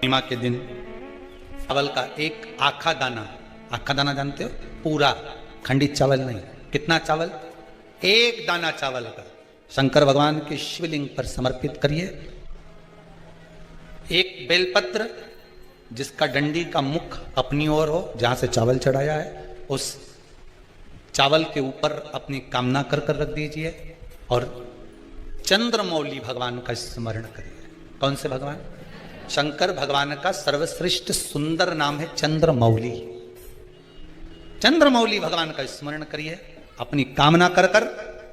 पूर्णिमा के दिन चावल का एक आखा दाना जानते हो, पूरा खंडित चावल नहीं, कितना चावल, एक दाना चावल का शंकर भगवान के शिवलिंग पर समर्पित करिए। एक बेलपत्र जिसका डंडी का मुख अपनी ओर हो, जहां से चावल चढ़ाया है, उस चावल के ऊपर अपनी कामना कर कर रख दीजिए और चंद्रमौली भगवान का स्मरण करिए। कौन से भगवान? शंकर भगवान का सर्वश्रेष्ठ सुंदर नाम है चंद्रमौली। चंद्रमौली भगवान का स्मरण करिए, अपनी कामना कर कर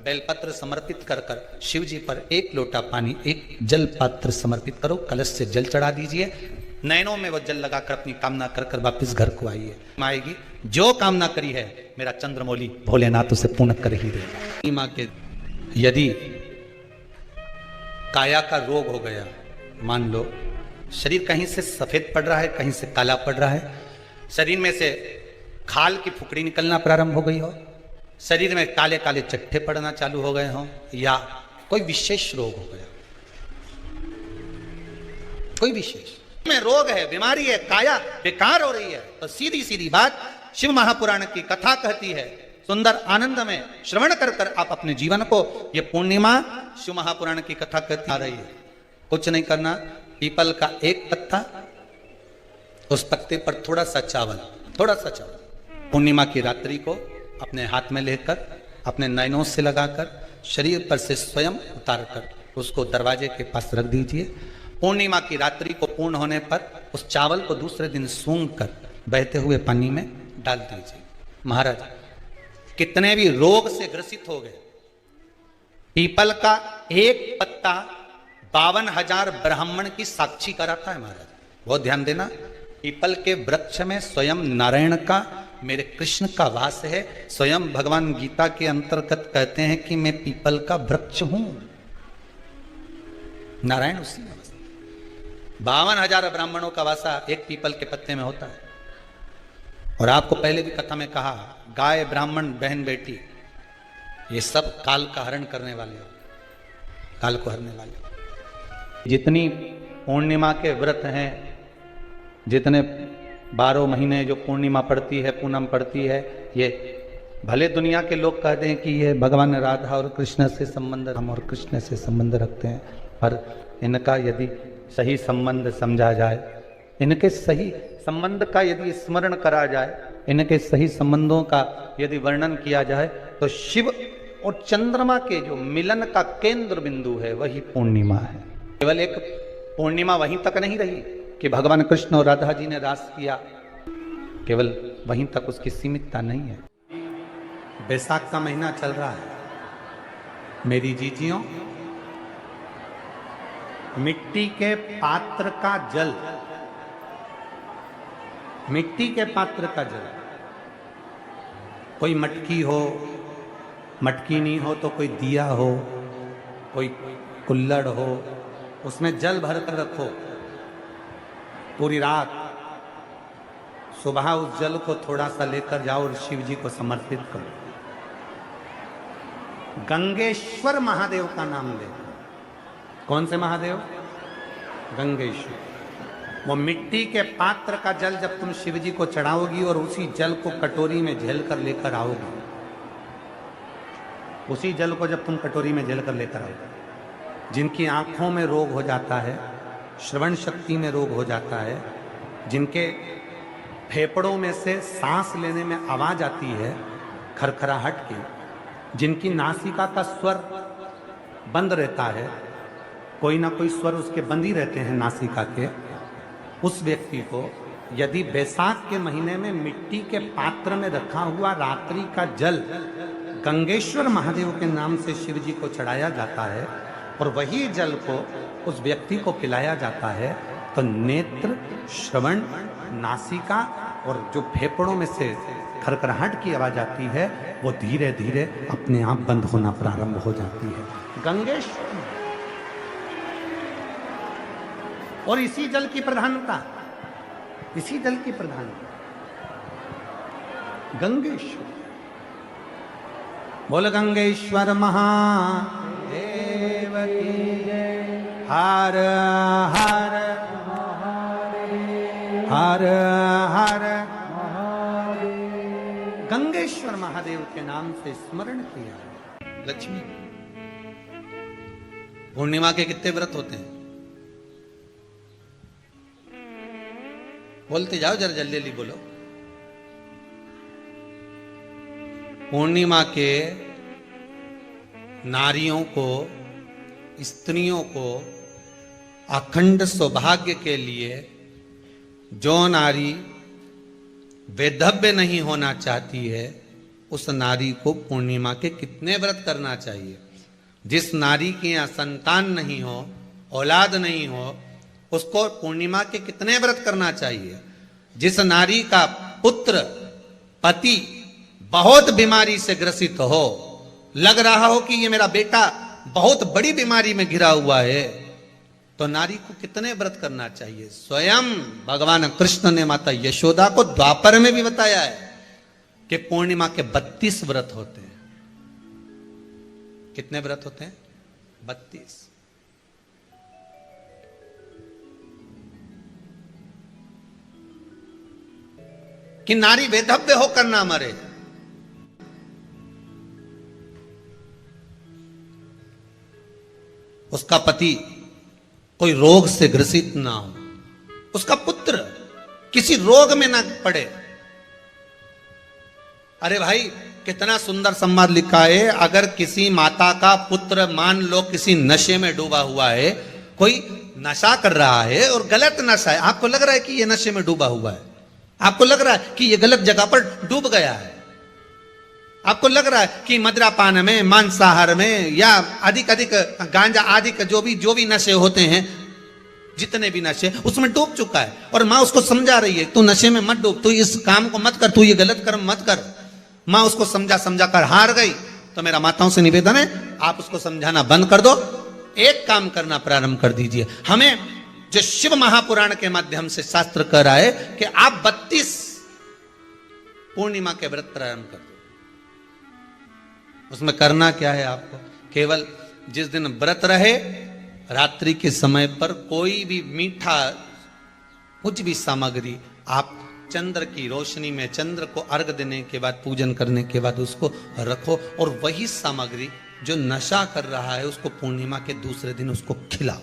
बेलपत्र समर्पित कर कर शिव जी पर एक लोटा पानी, एक जल पात्र समर्पित करो, कलश से जल चढ़ा दीजिए, नैनों में वो जल लगाकर अपनी कामना कर कर वापिस घर को आइए। आएगी जो कामना करी है मेरा चंद्रमौली भोलेनाथ उसे पूर्ण कर ही देगा। माँ के यदि काया का रोग हो गया, मान लो शरीर कहीं से सफेद पड़ रहा है, कहीं से काला पड़ रहा है, शरीर में से खाल की फुकड़ी निकलना प्रारंभ हो गई हो, शरीर में काले काले चट्टे पड़ना चालू हो गए हों, या कोई विशेष रोग हो गया, कोई विशेष में रोग है, बीमारी है, काया बेकार हो रही है, तो सीधी सीधी बात शिव महापुराण की कथा कहती है, सुंदर आनंद में श्रवण कर कर आप अपने जीवन को, ये पूर्णिमा शिव महापुराण की कथा कहती आ रही है। कुछ नहीं करना, पीपल का एक पत्ता, उस पत्ते पर थोड़ा सा चावल, पूर्णिमा की रात्रि को अपने हाथ में लेकर, अपने नैनों से लगाकर, शरीर पर से स्वयं उतार कर उसको दरवाजे के पास रख दीजिए। पूर्णिमा की रात्रि को पूर्ण होने पर उस चावल को दूसरे दिन सूंघ कर बहते हुए पानी में डाल दीजिए। महाराज कितने भी रोग से ग्रसित हो गए, पीपल का एक पत्ता 52,000 ब्राह्मण की साक्षी कराता है। महाराज बहुत ध्यान देना, पीपल के वृक्ष में स्वयं नारायण का, मेरे कृष्ण का वास है। स्वयं भगवान गीता के अंतर्गत कहते हैं कि मैं पीपल का वृक्ष हूं, नारायण उसी में। 52,000 ब्राह्मणों का वासा एक पीपल के पत्ते में होता है। और आपको पहले भी कथा में कहा, गाय, ब्राह्मण, बहन, बेटी, ये सब काल का हरण करने वाले हो, काल को हरने वाले। जितनी पूर्णिमा के व्रत हैं, जितने 12 महीने जो पूर्णिमा पड़ती है, पूनम पड़ती है, ये भले दुनिया के लोग कहते हैं कि ये भगवान राधा और कृष्ण से संबंध, हम और कृष्ण से संबंध रखते हैं, पर इनका यदि सही संबंध समझा जाए, इनके सही संबंध का यदि स्मरण करा जाए, इनके सही संबंधों का यदि वर्णन किया जाए, तो शिव और चंद्रमा के जो मिलन का केंद्र बिंदु है वही पूर्णिमा है। केवल एक पूर्णिमा वहीं तक नहीं रही कि भगवान कृष्ण और राधा जी ने रास किया, केवल वहीं तक उसकी सीमितता नहीं है। बैसाख का महीना चल रहा है, मेरी जीजियों, मिट्टी के पात्र का जल, मिट्टी के पात्र का जल, कोई मटकी हो, मटकी नहीं हो तो कोई दिया हो, कोई कुल्हड़ हो, उसमें जल भर कर रखो पूरी रात। सुबह उस जल को थोड़ा सा लेकर जाओ और शिव जी को समर्पित करो। गंगेश्वर महादेव का नाम ले। कौन से महादेव? गंगेश्वर। वो मिट्टी के पात्र का जल जब तुम शिव जी को चढ़ाओगी और उसी जल को कटोरी में झेल कर लेकर आओगी, उसी जल को जब तुम कटोरी में झेल कर लेकर आओगे, जिनकी आंखों में रोग हो जाता है, श्रवण शक्ति में रोग हो जाता है, जिनके फेफड़ों में से सांस लेने में आवाज आती है खरखराहट की, जिनकी नासिका का स्वर बंद रहता है, कोई ना कोई स्वर उसके बंद ही रहते हैं नासिका के, उस व्यक्ति को यदि बैसाख के महीने में मिट्टी के पात्र में रखा हुआ रात्रि का जल गंगेश्वर महादेव के नाम से शिव जी को चढ़ाया जाता है और वही जल को उस व्यक्ति को पिलाया जाता है, तो नेत्र, श्रवण, नासिका और जो फेफड़ों में से खरखराहट की आवाज आती है, वो धीरे धीरे अपने आप बंद होना प्रारंभ हो जाती है। गंगेश्वर। और इसी जल की प्रधानता, इसी जल की प्रधानता गंगेश्वर। बोल गंगेश्वर महादेव की जय। हर हर महादेव। हर हर गंगेश्वर महादेव के नाम से स्मरण किया। लक्ष्मी पूर्णिमा के कितने व्रत होते हैं? बोलते जाओ, जरा जल्दी जल्दी बोलो। पूर्णिमा के नारियों को, स्त्रियों को अखंड सौभाग्य के लिए, जो नारी वैधव्य नहीं होना चाहती है, उस नारी को पूर्णिमा के कितने व्रत करना चाहिए? जिस नारी के यहाँ संतान नहीं हो, औलाद नहीं हो, उसको पूर्णिमा के कितने व्रत करना चाहिए? जिस नारी का पुत्र, पति बहुत बीमारी से ग्रसित हो, लग रहा हो कि ये मेरा बेटा बहुत बड़ी बीमारी में घिरा हुआ है, तो नारी को कितने व्रत करना चाहिए? स्वयं भगवान कृष्ण ने माता यशोदा को द्वापर में भी बताया है कि पूर्णिमा के 32 व्रत होते हैं। कितने व्रत होते हैं? 32। कि नारी वैधव्य होकर ना मरे। उसका पति कोई रोग से ग्रसित ना हो, उसका पुत्र किसी रोग में ना पड़े। अरे भाई, कितना सुंदर संवाद लिखा है। अगर किसी माता का पुत्र मान लो किसी नशे में डूबा हुआ है, कोई नशा कर रहा है और गलत नशा है, आपको लग रहा है कि ये नशे में डूबा हुआ है, आपको लग रहा है कि ये गलत जगह पर डूब गया है, आपको लग रहा है कि मदिरापान में, मांसाहार में या अधिक अधिक गांजा आदि का जो भी नशे होते हैं, जितने भी नशे, उसमें डूब चुका है। और माँ उसको समझा रही है, तू नशे में मत डूब, तू इस काम को मत कर, तू ये गलत कर्म मत कर। माँ उसको समझा कर हार गई। तो मेरा माताओं से निवेदन है, आप उसको समझाना बंद कर दो, एक काम करना प्रारंभ कर दीजिए। हमें जो शिव महापुराण के माध्यम से शास्त्र कह रहा है कि आप 32 पूर्णिमा के व्रत प्रारंभ कर दो। उसमें करना क्या है आपको? केवल जिस दिन व्रत रहे, रात्रि के समय पर कोई भी मीठा, कुछ भी सामग्री आप चंद्र की रोशनी में, चंद्र को अर्घ देने के बाद, पूजन करने के बाद उसको रखो, और वही सामग्री जो नशा कर रहा है उसको पूर्णिमा के दूसरे दिन उसको खिलाओ।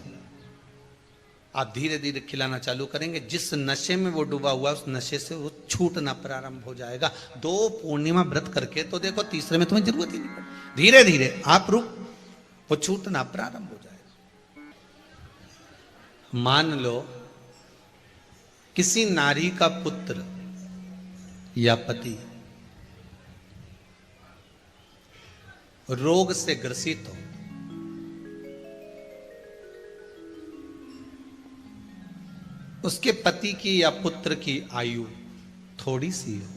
आप धीरे धीरे खिलाना चालू करेंगे, जिस नशे में वो डूबा हुआ उस नशे से वो छूटना प्रारंभ हो जाएगा। 2 पूर्णिमा व्रत करके तो देखो, तीसरे में तुम्हें जरूरत ही नहीं पड़ेगी। धीरे धीरे आप रुक, वो छूटना प्रारंभ हो जाएगा। मान लो किसी नारी का पुत्र या पति रोग से ग्रसित हो, उसके पति की या पुत्र की आयु थोड़ी सी हो,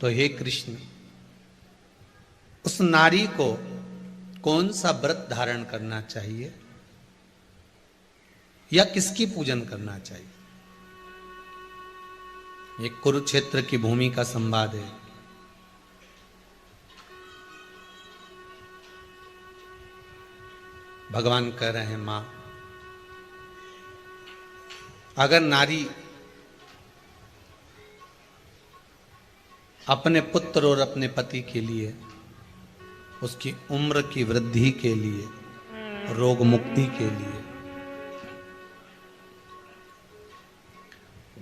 तो हे कृष्ण, उस नारी को कौन सा व्रत धारण करना चाहिए या किसकी पूजन करना चाहिए? ये कुरुक्षेत्र की भूमि का संवाद है। भगवान कह रहे हैं, मां, अगर नारी अपने पुत्र और अपने पति के लिए, उसकी उम्र की वृद्धि के लिए, रोग मुक्ति के लिए,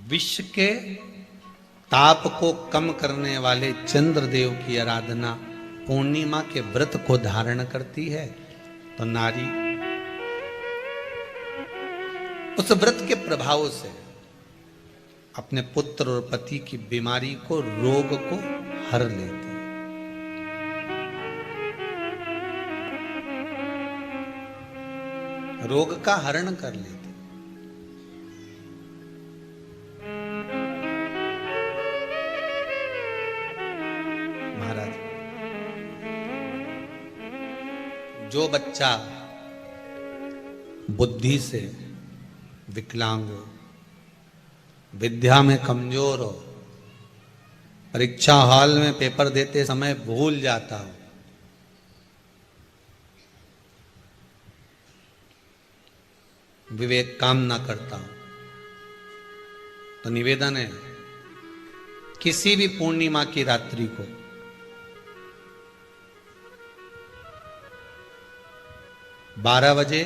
विश्व के ताप को कम करने वाले चंद्रदेव की आराधना पूर्णिमा के व्रत को धारण करती है, तो नारी उस व्रत के प्रभाव से अपने पुत्र और पति की बीमारी को, रोग को हर लेती है। रोग का हरण कर लेती। महाराज, जो बच्चा बुद्धि से विकलांग हो, विद्या में कमजोर हो, परीक्षा हॉल में पेपर देते समय भूल जाता हो, विवेक कामना करता हूं। तो निवेदन है, किसी भी पूर्णिमा की रात्रि को बारह बजे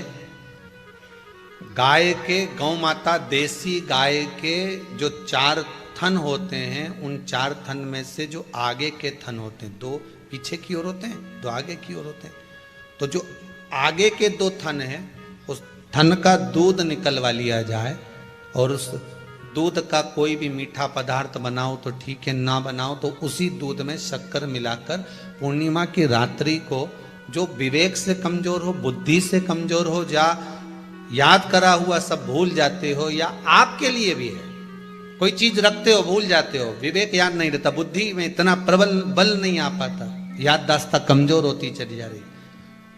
गाय के, गौ माता देसी गाय के जो 4 थन होते हैं, उन 4 थन में से जो आगे के थन होते हैं, 2 पीछे की ओर होते हैं, 2 आगे की ओर होते हैं, तो जो आगे के 2 थन हैं उस थन का दूध निकलवा लिया जाए और उस दूध का कोई भी मीठा पदार्थ बनाओ तो ठीक है, ना बनाओ तो उसी दूध में शक्कर मिलाकर पूर्णिमा की रात्रि को, जो विवेक से कमजोर हो, बुद्धि से कमजोर हो, या याद करा हुआ सब भूल जाते हो, या आपके लिए भी है कोई चीज रखते हो भूल जाते हो, विवेक याद नहीं रहता, बुद्धि में इतना प्रबल बल नहीं आ पाता, याददाश्त कमजोर होती चली जा रही,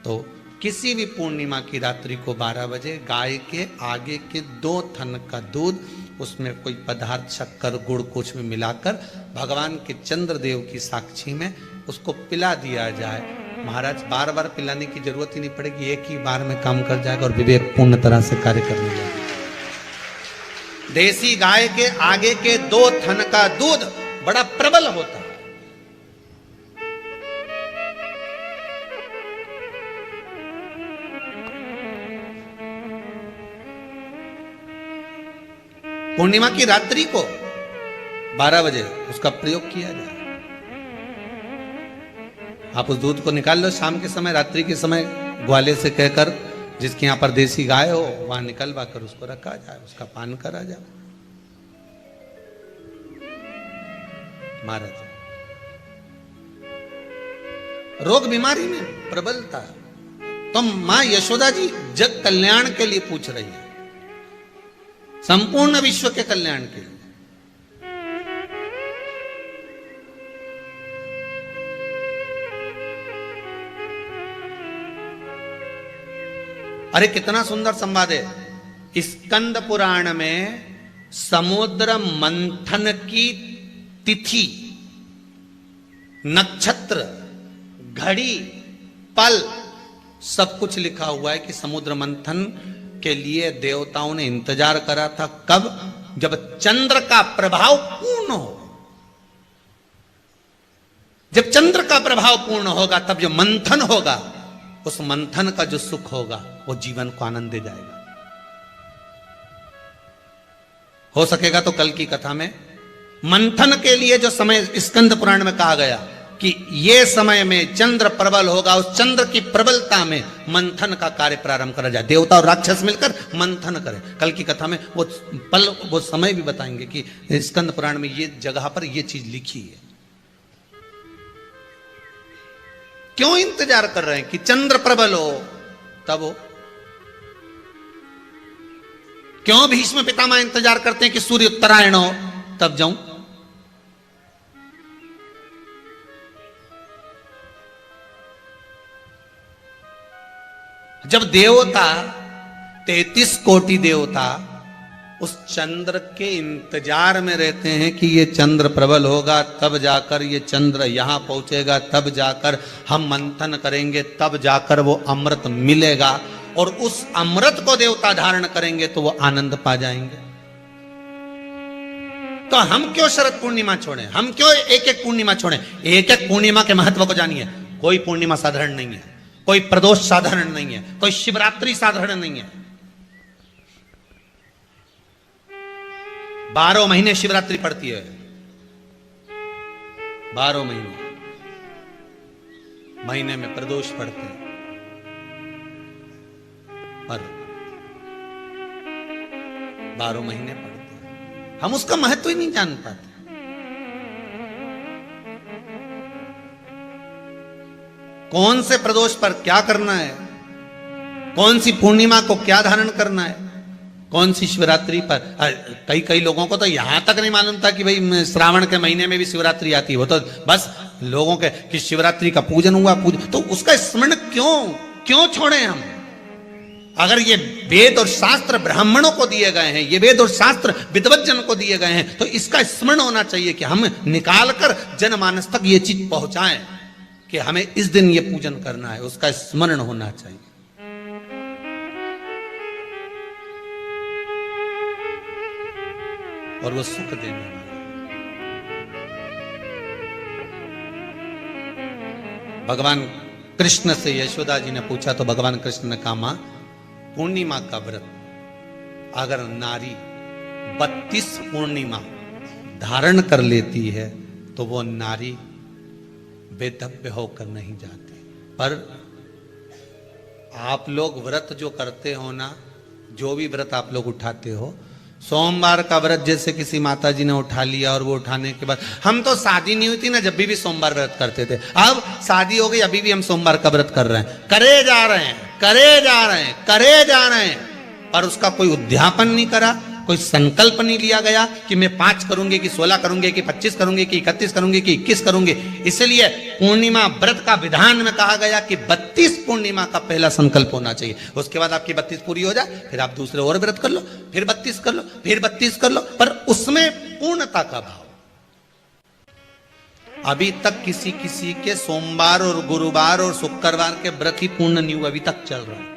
तो किसी भी पूर्णिमा की रात्रि को 12 बजे गाय के आगे के 2 थन का दूध, उसमें कोई पदार्थ शक्कर गुड़ कुछ भी मिलाकर भगवान के चंद्रदेव की साक्षी में उसको पिला दिया जाए। महाराज बार बार पिलाने की जरूरत ही नहीं पड़ेगी, एक ही बार में काम कर जाएगा और विवेक पूर्ण तरह से कार्य करने लगेगा। देसी गाय के आगे के 2 थन का दूध बड़ा प्रबल होता है। पूर्णिमा की रात्रि को 12 बजे उसका प्रयोग किया जाए। आप उस दूध को निकाल लो शाम के समय, रात्रि के समय ग्वाले से कहकर, जिसके यहां पर देसी गाय हो वहां निकलवा कर उसको रखा जाए, उसका पान करा जाए। महाराज रोग बीमारी में प्रबलता, तो मां यशोदा जी जग कल्याण के लिए पूछ रही है, संपूर्ण विश्व के कल्याण के लिए। अरे कितना सुंदर संवाद है। स्कंद पुराण में समुद्र मंथन की तिथि, नक्षत्र, घड़ी, पल सब कुछ लिखा हुआ है कि समुद्र मंथन के लिए देवताओं ने इंतजार करा था। कब? जब चंद्र का प्रभाव पूर्ण हो। जब चंद्र का प्रभाव पूर्ण होगा तब जो मंथन होगा, उस मंथन का जो सुख होगा वो जीवन को आनंद दे जाएगा। हो सकेगा तो कल की कथा में मंथन के लिए जो समय स्कंद पुराण में कहा गया कि ये समय में चंद्र प्रबल होगा, उस चंद्र की प्रबलता में मंथन का कार्य प्रारंभ करा जाए। देवता और राक्षस मिलकर मंथन करें। कल की कथा में वो पल, वो समय भी बताएंगे कि स्कंद पुराण में ये जगह पर ये चीज लिखी है। क्यों इंतजार कर रहे हैं कि चंद्र प्रबल हो तब हो? क्यों भीष्म पितामह इंतजार करते हैं कि सूर्य उत्तरायण हो तब जाऊं? जब देवता 33 कोटि देवता उस चंद्र के इंतजार में रहते हैं कि ये चंद्र प्रबल होगा तब जाकर ये चंद्र यहां पहुंचेगा, तब जाकर हम मंथन करेंगे, तब जाकर वो अमृत मिलेगा और उस अमृत को देवता धारण करेंगे तो वो आनंद पा जाएंगे। तो हम क्यों शरद पूर्णिमा छोड़ें? हम क्यों एक एक पूर्णिमा छोड़ें? एक एक पूर्णिमा के महत्व को जानिए। कोई पूर्णिमा साधारण नहीं है, कोई प्रदोष साधारण नहीं है, कोई शिवरात्रि साधारण नहीं है। 12 महीने शिवरात्रि पड़ती है, 12 महीने में प्रदोष पड़ते हैं, पर 12 महीने पड़ते हैं। हम उसका महत्व ही नहीं जान पाते। कौन से प्रदोष पर क्या करना है, कौन सी पूर्णिमा को क्या धारण करना है, कौन सी शिवरात्रि पर। कई लोगों को तो यहां तक नहीं मालूम था कि भाई श्रावण के महीने में भी शिवरात्रि आती है। वो तो बस लोगों के कि शिवरात्रि का पूजन हुआ, तो उसका स्मरण क्यों छोड़े हम? अगर ये वेद और शास्त्र ब्राह्मणों को दिए गए हैं, ये वेद और शास्त्र विद्वज्जन को दिए गए हैं, तो इसका स्मरण होना चाहिए कि हम निकालकर जनमानस तक ये चीज पहुंचाएं कि हमें इस दिन ये पूजन करना है। उसका स्मरण होना चाहिए। और वो सुख देने वाला। भगवान कृष्ण से यशोदा जी ने पूछा तो भगवान कृष्ण ने कहा, मां, पूर्णिमा का व्रत अगर नारी 32 पूर्णिमा धारण कर लेती है तो वो नारी बेधव्य होकर नहीं जाती। पर आप लोग व्रत जो करते हो ना, जो भी व्रत आप लोग उठाते हो, सोमवार का व्रत जैसे किसी माता जी ने उठा लिया और वो उठाने के बाद, हम तो शादी नहीं हुई थी ना जब भी सोमवार व्रत करते थे, अब शादी हो गई अभी भी हम सोमवार का व्रत कर रहे हैं, करे जा रहे हैं, करे जा रहे हैं, करे जा रहे हैं, पर उसका कोई उद्यापन नहीं करा, कोई संकल्प नहीं लिया गया कि मैं 5 करूंगी कि 16 करूंगी कि 25 करूंगी कि 31 करूंगी कि 21 करूंगी। इसलिए पूर्णिमा व्रत का विधान में कहा गया कि 32 पूर्णिमा का पहला संकल्प होना चाहिए। उसके बाद आपकी 32 पूरी हो जाए, फिर आप दूसरे और व्रत कर लो, फिर 32 कर लो, फिर 32 कर लो, पर उसमें पूर्णता का भाव। अभी तक किसी किसी के सोमवार और गुरुवार और शुक्रवार के व्रत ही पूर्ण नहीं हुए, अभी तक चल रहा है,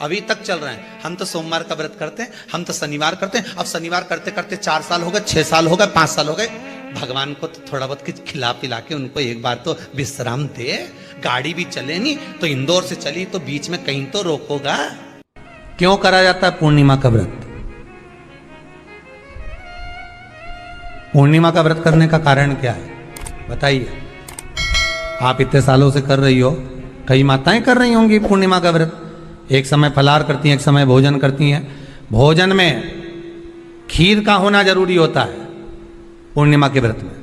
अभी तक चल रहे हैं। हम तो सोमवार का व्रत करते हैं, हम तो शनिवार करते हैं, अब शनिवार करते करते 4 साल हो गए, 6 साल हो गए, 5 साल हो गए। भगवान को तो थोड़ा बहुत कुछ खिला पिला के उनको एक बार तो विश्राम दे। गाड़ी भी चले नहीं तो इंदौर से चली तो बीच में कहीं तो रोकोगा। क्यों करा जाता है पूर्णिमा का व्रत? पूर्णिमा का व्रत करने का कारण क्या है बताइए? आप इतने सालों से कर रही हो, कई माताएं कर रही होंगी पूर्णिमा का व्रत। एक समय फलाहार करती हैं, एक समय भोजन करती हैं। भोजन में खीर का होना जरूरी होता है पूर्णिमा के व्रत में,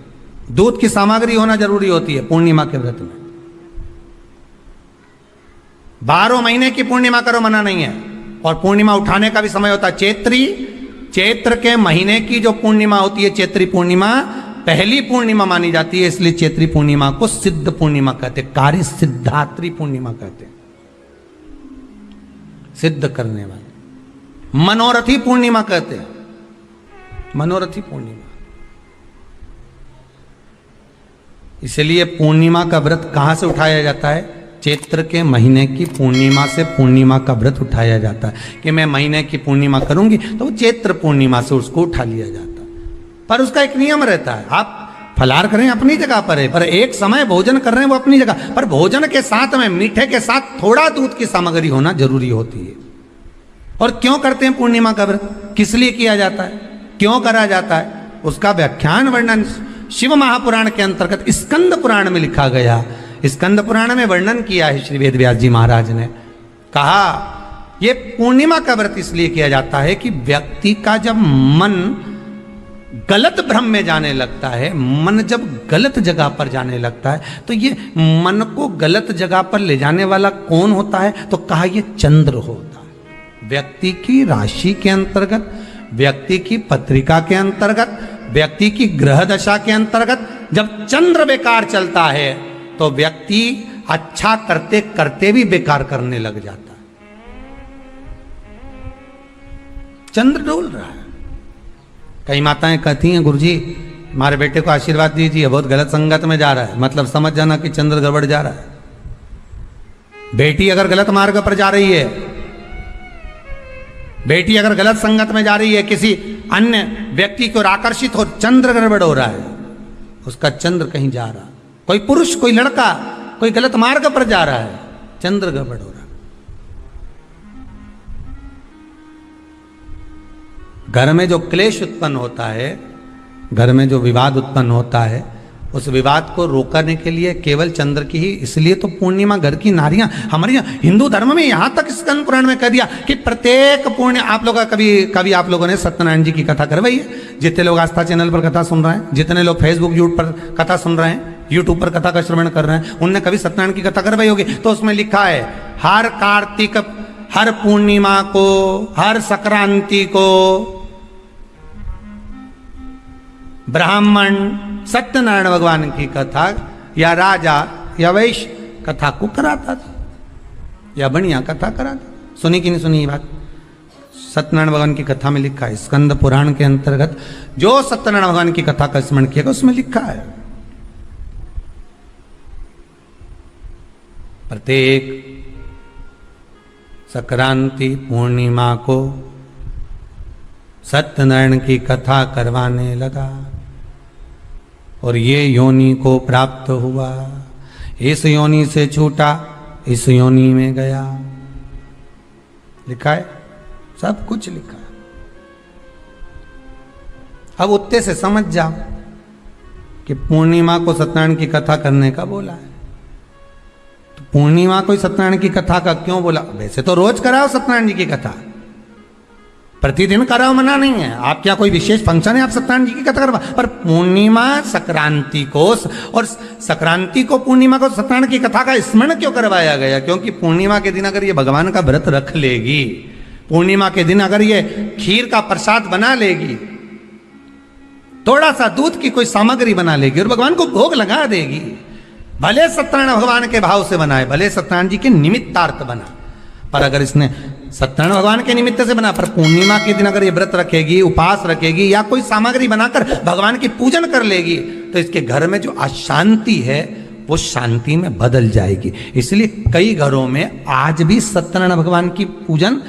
दूध की सामग्री होना जरूरी होती है पूर्णिमा के व्रत में। 12 महीने की पूर्णिमा करो मना नहीं है, और पूर्णिमा उठाने का भी समय होता है चैत्री। चैत्र के महीने की जो पूर्णिमा होती है, चैत्री पूर्णिमा पहली पूर्णिमा मानी जाती है, इसलिए चैत्री पूर्णिमा को सिद्ध पूर्णिमा कहते हैं, कार्य सिद्धात्री पूर्णिमा कहते हैं, सिद्ध करने वाले। मनोरथी पूर्णिमा कहते हैं, मनोरथी पूर्णिमा। इसलिए पूर्णिमा का व्रत कहां से उठाया जाता है? चैत्र के महीने की पूर्णिमा से पूर्णिमा का व्रत उठाया जाता है कि मैं महीने की पूर्णिमा करूंगी तो वो चैत्र पूर्णिमा से उसको उठा लिया जाता है। पर उसका एक नियम रहता है, आप फलाहार करें अपनी जगह पर है, पर एक समय भोजन कर रहे हैं वो अपनी जगह पर, भोजन के साथ में मीठे के साथ थोड़ा दूध की सामग्री होना जरूरी होती है। और क्यों करते हैं पूर्णिमा का व्रत? किस लिए किया जाता है, क्यों करा जाता है? उसका व्याख्यान वर्णन शिव महापुराण के अंतर्गत स्कंद पुराण में लिखा गया। स्कंद पुराण में वर्णन किया है श्री वेदव्यास जी महाराज ने। कहा यह पूर्णिमा का व्रत इसलिए किया जाता है कि व्यक्ति का जब मन गलत भ्रम में जाने लगता है, मन जब गलत जगह पर जाने लगता है, तो ये मन को गलत जगह पर ले जाने वाला कौन होता है? तो कहा ये चंद्र होता है। व्यक्ति की राशि के अंतर्गत, व्यक्ति की पत्रिका के अंतर्गत, व्यक्ति की ग्रह दशा के अंतर्गत जब चंद्र बेकार चलता है तो व्यक्ति अच्छा करते करते भी बेकार करने लग जाता है। चंद्र डोल रहा है। कई माताएं कहती हैं गुरुजी हमारे बेटे को आशीर्वाद दीजिए, बहुत गलत संगत में जा रहा है, मतलब समझ जाना कि चंद्र गड़बड़ जा रहा है। बेटी अगर गलत मार्ग पर जा रही है, बेटी अगर गलत संगत में जा रही है, किसी अन्य व्यक्ति की ओर आकर्षित हो, चंद्र गड़बड़ हो रहा है, उसका चंद्र कहीं जा रहा, कोई पुरुष कोई लड़का कोई गलत मार्ग पर जा रहा है, चंद्र गड़बड़ हो रहा। घर में जो क्लेश उत्पन्न होता है, घर में जो विवाद उत्पन्न होता है, उस विवाद को रोकने के लिए केवल चंद्र की ही, इसलिए तो पूर्णिमा घर की नारियां हमारे यहाँ हिंदू धर्म में यहां तक स्कंद पुराण में कह दिया कि प्रत्येक पुण्य आप लोग कभी आप लोगों ने सत्यनारायण जी की कथा करवाई है? जितने लोग आस्था चैनल पर कथा सुन रहे हैं, जितने लोग फेसबुक यूट्यूब पर कथा सुन रहे हैं, यूट्यूब पर कथा का श्रवण कर रहे हैं, उनने कभी सत्यनारायण की कथा करवाई होगी? तो उसमें लिखा है हर कार्तिक, हर पूर्णिमा को, हर संक्रांति को ब्राह्मण सत्यनारायण भगवान की कथा या राजा या वैश्य कथा को कराता था, या बढ़िया कथा कराता। सुनी कि नहीं सुनी ये बात? सत्यनारायण भगवान की कथा में लिखा है, स्कंद पुराण के अंतर्गत जो सत्यनारायण भगवान की कथा का स्मरण किया उसमें लिखा है प्रत्येक संक्रांति पूर्णिमा को सत्यनारायण की कथा करवाने लगा और ये योनि को प्राप्त हुआ, इस योनि से छूटा, इस योनि में गया। लिखा है, सब कुछ लिखा है। अब उत्ते से समझ जाओ कि पूर्णिमा को सत्यनारायण की कथा करने का बोला है, तो पूर्णिमा को सत्यनारायण की कथा का क्यों बोला? वैसे तो रोज कराओ सत्यनारायण जी की कथा, प्रतिदिन कराओ, मना नहीं है। आप क्या कोई विशेष फंक्शन है आप सत्यनारायण जी की कथा करवा, पर पूर्णिमा संक्रांति को और संक्रांति को पूर्णिमा को सत्यनारायण की कथा का स्मरण क्यों करवाया गया? क्योंकि पूर्णिमा के दिन अगर ये भगवान का व्रत रख लेगी, पूर्णिमा के दिन अगर ये खीर का प्रसाद बना लेगी, थोड़ा सा दूध की कोई सामग्री बना लेगी और भगवान को भोग लगा देगी, भले सत्यनारायण भगवान के भाव से बनाए, भले सत्यनारायण जी के निमित्तार्थ बना, पर अगर इसने सत्यनारायण भगवान के निमित्त से बना, पर पूर्णिमा के दिन अगर ये व्रत रखेगी, उपास रखेगी या कोई सामग्री बनाकर भगवान की पूजन कर लेगी, तो इसके घर में जो अशांति है वो शांति में बदल जाएगी। इसलिए कई घरों में आज भी सत्यनारायण भगवान की पूजन